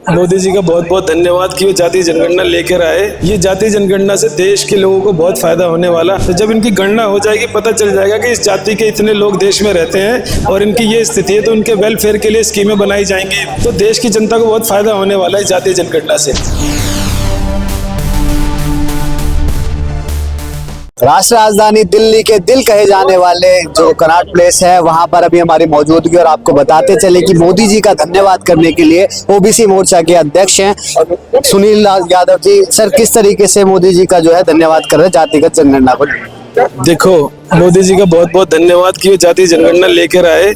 मोदी जी का बहुत बहुत धन्यवाद कि वो जातीय जनगणना लेकर आए। ये जातीय जनगणना से देश के लोगों को बहुत फायदा होने वाला। तो जब इनकी गणना हो जाएगी पता चल जाएगा कि इस जाति के इतने लोग देश में रहते हैं और इनकी ये स्थिति है, तो उनके वेलफेयर के लिए स्कीमें बनाई जाएंगी। तो देश की जनता को बहुत फायदा होने वाला है जातीय जनगणना से। राष्ट्र राजधानी दिल्ली के दिल कहे जाने वाले जो कनॉट प्लेस है, वहां पर अभी हमारी मौजूदगी, और आपको बताते चले कि मोदी जी का धन्यवाद करने के लिए ओबीसी मोर्चा के अध्यक्ष हैं सुनील यादव जी। सर, किस तरीके से मोदी जी का जो है धन्यवाद कर रहे हैं जातिगत जनगणना को? देखो, मोदी जी का बहुत बहुत धन्यवाद कि वो जातीय जनगणना लेकर आए।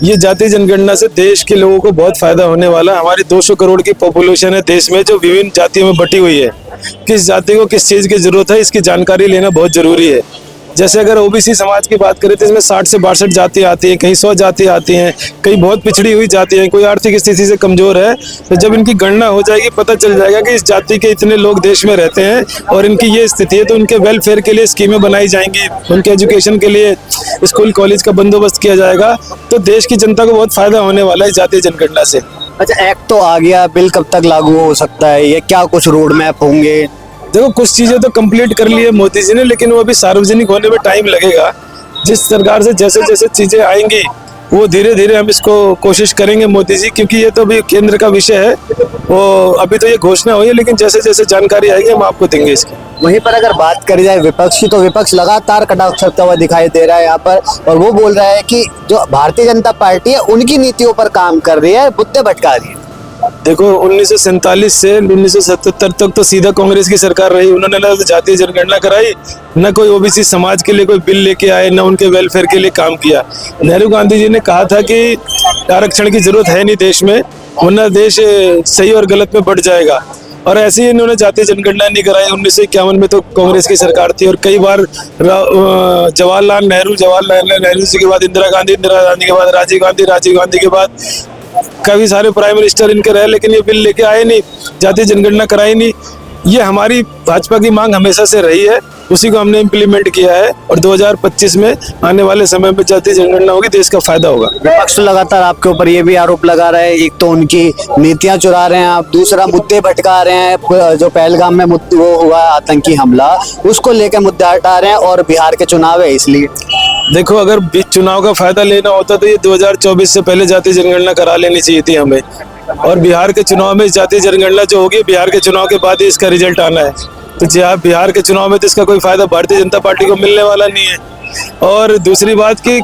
ये जातीय जनगणना से देश के लोगों को बहुत फायदा होने वाला। हमारी 200 करोड़ की पॉपुलेशन है देश में, जो विभिन्न जातियों में बटी हुई है। किस जाति को किस चीज की जरूरत है, इसकी जानकारी लेना बहुत जरूरी है। जैसे अगर ओबीसी समाज की बात करें तो इसमें 60 से 62 जातियां आती हैं, कहीं 100 जातियां आती हैं, कहीं बहुत पिछड़ी हुई जातियां हैं, कोई आर्थिक स्थिति से कमजोर है। तो जब इनकी गणना हो जाएगी पता चल जाएगा कि इस जाति के इतने लोग देश में रहते हैं और इनकी ये स्थिति है, तो उनके वेलफेयर के लिए स्कीमें बनाई जाएंगी, उनके एजुकेशन के लिए स्कूल कॉलेज का बंदोबस्त किया जाएगा। तो देश की जनता को बहुत फायदा होने वाला है जातीय जनगणना से। अच्छा, एक्ट तो आ गया, बिल कब तक लागू हो सकता है? ये क्या कुछ रोड मैप होंगे? देखो, कुछ चीजें तो कंप्लीट कर ली है मोदी जी ने, लेकिन वो अभी सार्वजनिक होने में टाइम लगेगा। जिस सरकार से जैसे जैसे चीजें आएंगी वो धीरे धीरे हम इसको कोशिश करेंगे मोदी जी, क्योंकि ये तो अभी केंद्र का विषय है। वो अभी तो ये घोषणा हुई है, लेकिन जैसे जैसे जानकारी आएगी हम आपको देंगे इसकी। वहीं पर अगर बात करी जाए विपक्ष की, तो विपक्ष लगातार कटाक्ष करता हुआ दिखाई दे रहा है यहाँ पर, और वो बोल रहा है कि जो भारतीय जनता पार्टी है उनकी नीतियों पर काम कर रही है, मुद्दे भटका रही है। देखो, 1947 से 1977 तक तो सीधा कांग्रेस की सरकार रही। उन्होंने ना तो जातीय जनगणना कराई, न कोई ओबीसी समाज के लिए कोई बिल लेके आए, न उनके वेलफेयर के लिए काम किया। नेहरू गांधी जी ने कहा था कि आरक्षण की जरूरत है नहीं देश में, वरना देश सही और गलत में बढ़ जाएगा। और ऐसे ही इन्होंने जातीय जनगणना नहीं कराई। 1951 में तो कांग्रेस की सरकार थी और कई बार जवाहरलाल नेहरू जी के बाद इंदिरा गांधी के बाद राजीव गांधी के बाद काफी सारे प्राइम मिनिस्टर इनके रहे, लेकिन ये बिल लेके आए नहीं, जातीय जनगणना कराई नहीं। ये हमारी भाजपा की मांग हमेशा से रही है, उसी को हमने इम्प्लीमेंट किया है। और 2025 में आने वाले समय में जातीय जनगणना होगी, देश का फायदा होगा। विपक्ष लगातार आपके ऊपर ये भी आरोप लगा रहा है, एक तो उनकी नीतियां चुरा रहे हैं आप, दूसरा मुद्दे भटका रहे हैं। जो पहलगाम में वो हुआ आतंकी हमला, उसको लेकर मुद्दे हटा रहे हैं, और बिहार के चुनाव है इसलिए। देखो, अगर बीच चुनाव का फायदा लेना होता तो ये 2024 से पहले जातीय जनगणना करा लेनी चाहिए थी हमें। और बिहार के चुनाव में जातीय जनगणना जो होगी, बिहार के चुनाव के बाद ही इसका रिजल्ट आना है। तो बिहार के चुनाव में तो इसका कोई फायदा भारतीय जनता पार्टी को मिलने वाला नहीं है। और दूसरी बात कि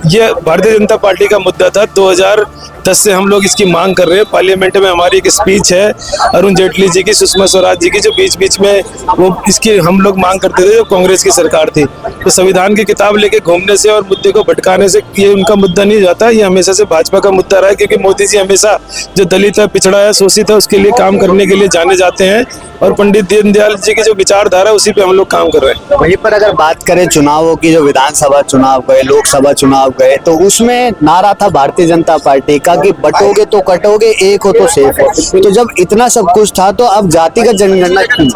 ये भारतीय जनता पार्टी का मुद्दा था। 2010 से हम लोग इसकी मांग कर रहे हैं। पार्लियामेंट में हमारी एक स्पीच है अरुण जेटली जी की, सुषमा स्वराज जी की, जो बीच बीच में वो इसकी हम लोग मांग करते थे जब कांग्रेस की सरकार थी। तो संविधान की किताब लेके घूमने से और मुद्दे को भटकाने से ये उनका मुद्दा नहीं जाता। ये हमेशा से भाजपा का मुद्दा रहा है, क्योंकि मोदी जी हमेशा जो दलित है, पिछड़ा है, शोषित है, उसके लिए काम करने के लिए जाने जाते हैं। और पंडित दीनदयाल जी की जो विचारधारा है उसी पे हम लोग काम कर रहे हैं। वहीं पर अगर बात करें चुनावों की, जो विधानसभा चुनाव गए, लोकसभा चुनाव गए, तो उसमें नारा था भारतीय जनता पार्टी का कि बटोगे तो कटोगे, एक हो तो सेफ हो। तो जब इतना सब कुछ था तो अब जातिगत जनगणना क्यों?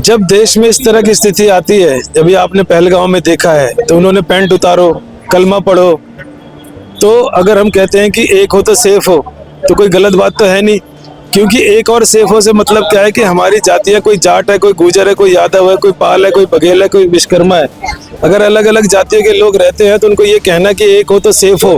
जब देश में इस तरह की स्थिति आती है, अभी आपने पहलगांव में देखा है, तो उन्होंने पैंट उतारो, कलमा पढ़ो। तो अगर हम कहते हैं कि एक हो तो सेफ हो, तो कोई गलत बात तो है नहीं। क्योंकि एक और सेफ हो से मतलब क्या है कि हमारी जातियां, कोई जाट है, कोई गुर्जर है, कोई यादव है, कोई पाल है, कोई बघेल है, कोई विश्वकर्मा है। अगर अलग अलग जातियों के लोग रहते हैं तो उनको ये कहना कि एक हो तो सेफ हो।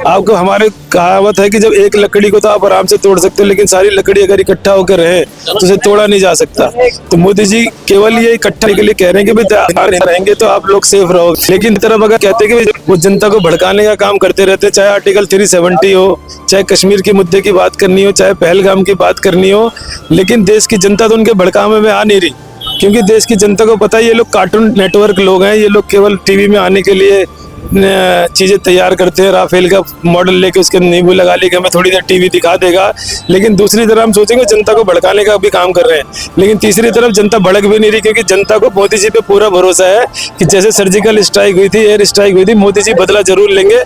आपको हमारे कहावत है कि जब एक लकड़ी को तो आप आराम से तोड़ सकते हो, लेकिन सारी लकड़ी अगर इकट्ठा होकर रहे तो उसे तोड़ा नहीं जा सकता। तो मोदी जी केवल ये इकट्ठा के लिए कह रहे हैं कि भाई रहेंगे तो आप लोग सेफ रहोगे। लेकिन तरफ अगर कहते हैं कि वो जनता को भड़काने का काम करते रहते हैं, चाहे आर्टिकल 370 हो, चाहे कश्मीर के मुद्दे की बात करनी हो, चाहे पहलगाम की बात करनी हो, लेकिन देश की जनता तो उनके भड़कावे में आ नहीं रही। क्योंकि देश की जनता को पता है ये लोग कार्टून नेटवर्क लोग हैं, ये लोग केवल टीवी में आने के लिए चीजें तैयार करते हैं। राफेल का मॉडल लेके उसके नींबू लगा लेके हमें थोड़ी देर टीवी दिखा देगा, लेकिन दूसरी तरफ हम सोचेंगे जनता को भड़काने का भी काम कर रहे हैं। लेकिन तीसरी तरफ जनता भड़क भी नहीं रही, क्योंकि जनता को मोदी जी पे पूरा भरोसा है कि जैसे सर्जिकल स्ट्राइक हुई थी, एयर स्ट्राइक हुई थी, मोदी जी बदला जरूर लेंगे।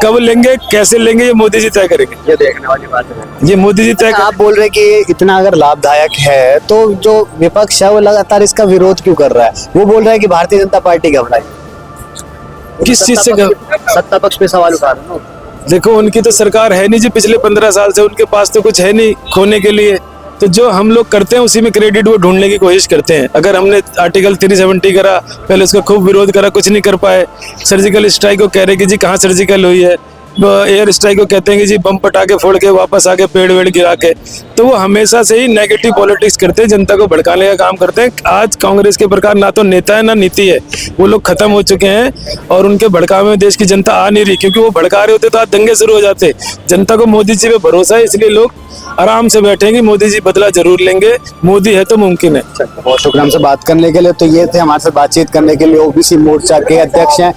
कब लेंगे, कैसे लेंगे, ये मोदी जी तय करेंगे। ये देखने वाली बात है, ये मोदी जी तय। आप बोल रहे कि इतना अगर लाभदायक है तो जो विपक्ष है वो लगातार इसका विरोध क्यों कर रहा है? वो बोल रहा है कि भारतीय जनता पार्टी घबराई। किस चीज से? सत्ता पक्ष पे सवाल उठा रहे हैं। देखो उनकी तो सरकार है नहीं जी, पिछले 15 साल से उनके पास तो कुछ है नहीं खोने के लिए। तो जो हम लोग करते हैं उसी में क्रेडिट वो ढूंढने की कोशिश करते हैं। अगर हमने आर्टिकल 370 करा, पहले उसका खूब विरोध करा, कुछ नहीं कर पाए। सर्जिकल स्ट्राइक को कह रहे कि जी कहाँ सर्जिकल हुई है, एयर स्ट्राइक को कहते हैं कि जी बम पटाखे फोड़ के वापस आके पेड़ वेड़ गिरा के। तो वो हमेशा से ही नेगेटिव पॉलिटिक्स करते हैं, जनता को भड़काने का काम करते हैं। आज कांग्रेस के प्रकार ना तो नेता है ना नीति है, वो लोग खत्म हो चुके हैं और उनके भड़कावे में देश की जनता आ नहीं रही, क्योंकि वो भड़का रहे होते तो आज दंगे शुरू हो जाते। जनता को मोदी जी पे भरोसा है, इसलिए लोग आराम से बैठेंगे, मोदी जी बदला जरूर लेंगे, मोदी है तो मुमकिन है। बहुत शुक्रिया हमसे बात करने के लिए। तो ये थे हमारे साथ बातचीत करने के लिए ओबीसी मोर्चा के अध्यक्ष हैं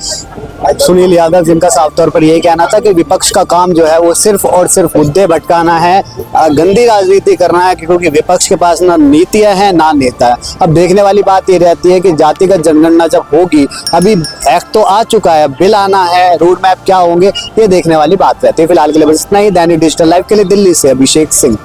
सुनील यादव, जिनका साफ तौर पर यही कहना था कि विपक्ष का काम जो है वो सिर्फ और सिर्फ मुद्दे भटकाना है, गंदी राजनीति करना है, क्योंकि विपक्ष के पास ना नीतियां हैं ना नेता है। अब देखने वाली बात ये रहती है कि जातिगत जनगणना जब होगी, अभी एक्ट तो आ चुका है, बिल आना है, रोड मैप क्या होंगे, ये देखने वाली बात रहती है। फिलहाल के लिए बस इतना ही। दैनिक डिजिटल लाइव के लिए दिल्ली से अभिषेक सिंह।